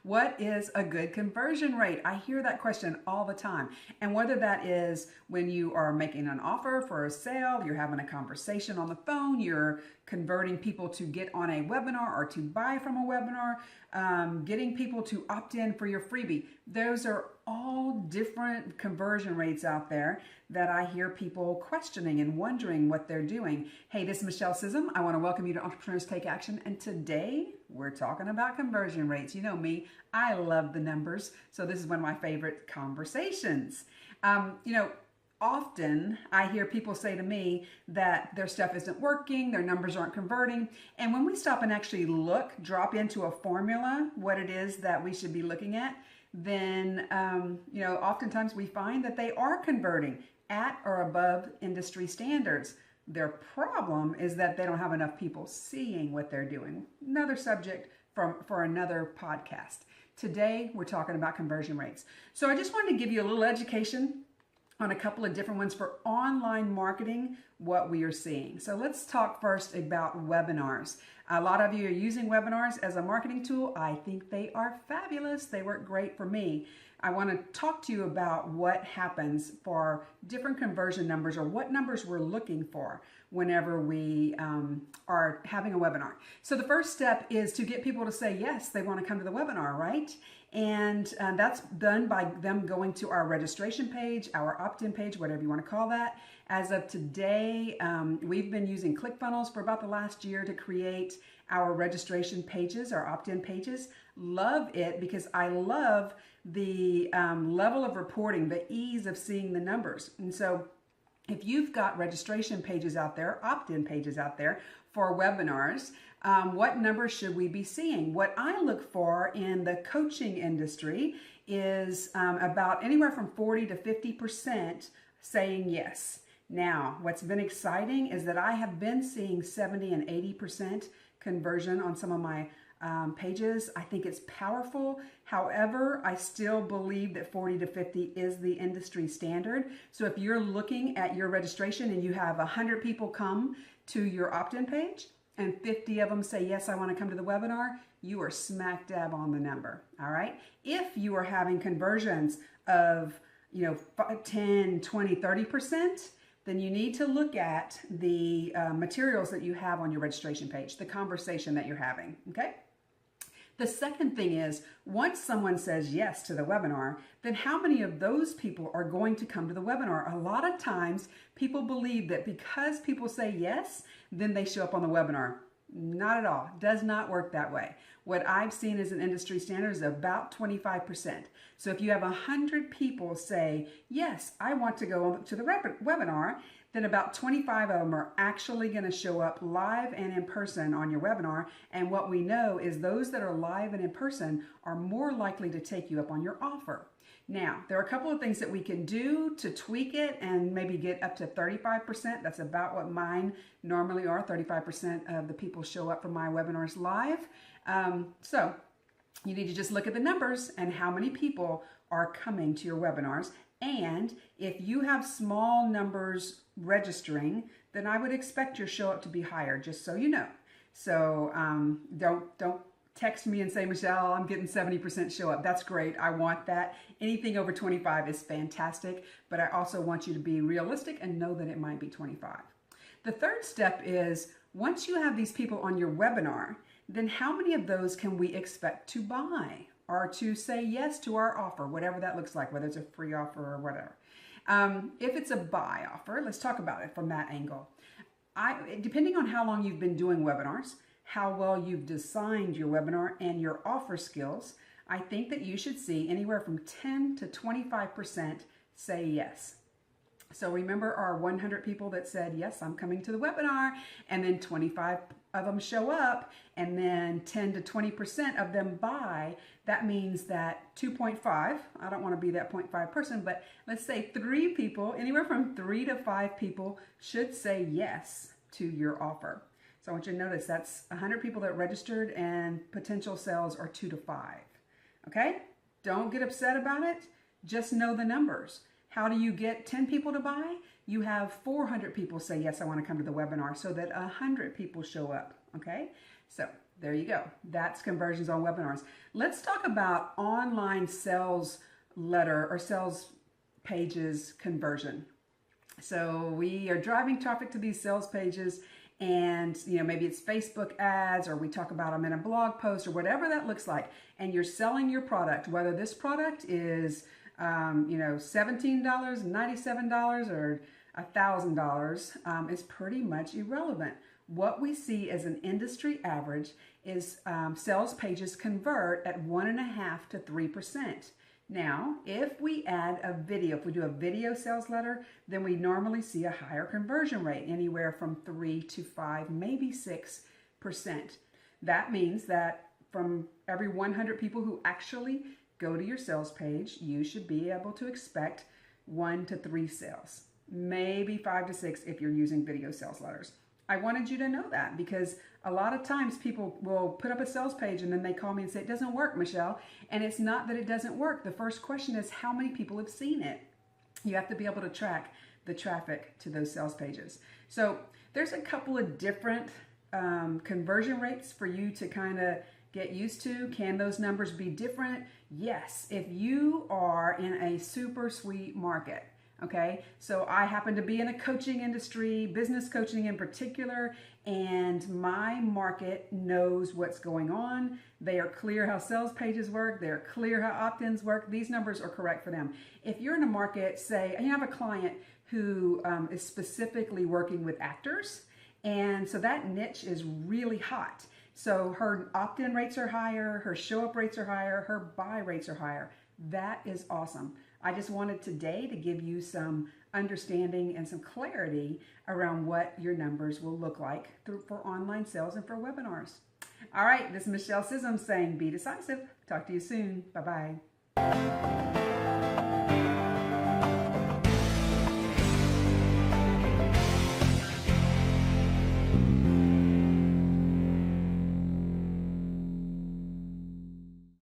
What is a good conversion rate? I hear that question all the time. And whether that is when you are making an offer for a sale, you're having a conversation on the phone, you're converting people to get on a webinar or to buy from a webinar, getting people to opt in for your freebie. Those are all different conversion rates out there that I hear people questioning and wondering what they're doing. Hey, this is Michelle Sism. I want to welcome you to Entrepreneurs Take Action. And today we're talking about conversion rates. You know me, I love the numbers. So this is one of my favorite conversations. Often I hear people say to me that their stuff isn't working, their numbers aren't converting. And when we stop and actually drop into a formula, what it is that we should be looking at, then, oftentimes we find that they are converting at or above industry standards. Their problem is that they don't have enough people seeing what they're doing. Another subject for another podcast. Today, we're talking about conversion rates. So I just wanted to give you a little education on a couple of different ones for online marketing, what we are seeing. So let's talk first about webinars. A lot of you are using webinars as a marketing tool. I think they are fabulous. They work great for me. I want to talk to you about what happens for different conversion numbers, or what numbers we're looking for whenever we are having a webinar. So the first step is to get people to say yes, they want to come to the webinar, right? And that's done by them going to our registration page, our opt-in page, whatever you want to call that. As of today, we've been using ClickFunnels for about the last year to create our registration pages, our opt-in pages. Love it because I love the level of reporting, the ease of seeing the numbers. And so if you've got registration pages out there, opt-in pages out there for webinars, what numbers should we be seeing? What I look for in the coaching industry is about anywhere from 40 to 50% saying yes. Now, what's been exciting is that I have been seeing 70 and 80% conversion on some of my pages. I think it's powerful. However, I still believe that 40 to 50 is the industry standard. So if you're looking at your registration and you have 100 people come to your opt-in page and 50 of them say, yes, I want to come to the webinar, you are smack dab on the number. All right. If you are having conversions of, 10, 20, 30%, then you need to look at the materials that you have on your registration page, the conversation that you're having. Okay. The second thing is, once someone says yes to the webinar, then how many of those people are going to come to the webinar? A lot of times people believe that because people say yes, then they show up on the webinar. Not at all. Does not work that way. What I've seen as an industry standard is about 25%. So if you have 100 people say, yes, I want to go to the webinar, then about 25 of them are actually going to show up live and in person on your webinar. And what we know is those that are live and in person are more likely to take you up on your offer. Now, there are a couple of things that we can do to tweak it and maybe get up to 35%. That's about what mine normally are. 35% of the people show up for my webinars live. So you need to just look at the numbers and how many people are coming to your webinars. And if you have small numbers registering, then I would expect your show up to be higher, just so you know. So don't text me and say, Michelle, I'm getting 70% show up. That's great. I want that. Anything over 25 is fantastic, but I also want you to be realistic and know that it might be 25. The third step is, once you have these people on your webinar, then how many of those can we expect to buy or to say yes to our offer, whatever that looks like, whether it's a free offer or whatever. If it's a buy offer, let's talk about it from that angle. Depending on how long you've been doing webinars, how well you've designed your webinar and your offer skills, I think that you should see anywhere from 10 to 25% say yes. So remember our 100 people that said, yes, I'm coming to the webinar, and then 25 of them show up, and then 10 to 20% of them buy. That means that 2.5, I don't want to be that 0.5 person, but let's say 3 people, anywhere from 3 to 5 people should say yes to your offer. So I want you to notice that's 100 people that registered and potential sales are 2 to 5. Okay? Don't get upset about it. Just know the numbers. How do you get 10 people to buy? You have 400 people say, yes, I want to come to the webinar, so that 100 people show up. Okay? So There you go. That's conversions on webinars. Let's talk about online sales letter or sales pages conversion. So we are driving traffic to these sales pages, and maybe it's Facebook ads, or we talk about them in a blog post, or whatever that looks like, and you're selling your product, whether this product is $17, $97, or $1,000, is pretty much irrelevant. What we see as an industry average is sales pages convert at 1.5 to 3%. Now, if we add a video, if we do a video sales letter, then we normally see a higher conversion rate, anywhere from 3 to 5, maybe 6%. That means that from every 100 people who actually go to your sales page, you should be able to expect 1 to 3 sales, maybe 5 to 6 if you're using video sales letters. I wanted you to know that, because a lot of times people will put up a sales page and then they call me and say, it doesn't work, Michelle. And it's not that it doesn't work. The first question is, how many people have seen it? You have to be able to track the traffic to those sales pages. So there's a couple of different conversion rates for you to kind of get used to. Can those numbers be different? Yes, if you are in a super sweet market. Okay, so I happen to be in a coaching industry, business coaching in particular, and my market knows what's going on. They are clear how sales pages work. They're clear how opt-ins work. These numbers are correct for them. If you're in a market, say, you have a client who is specifically working with actors, and so that niche is really hot. So her opt-in rates are higher, her show-up rates are higher, her buy rates are higher. That is awesome. I just wanted today to give you some understanding and some clarity around what your numbers will look like for online sales and for webinars. All right, this is Michelle Sissom saying, be decisive. Talk to you soon. Bye-bye.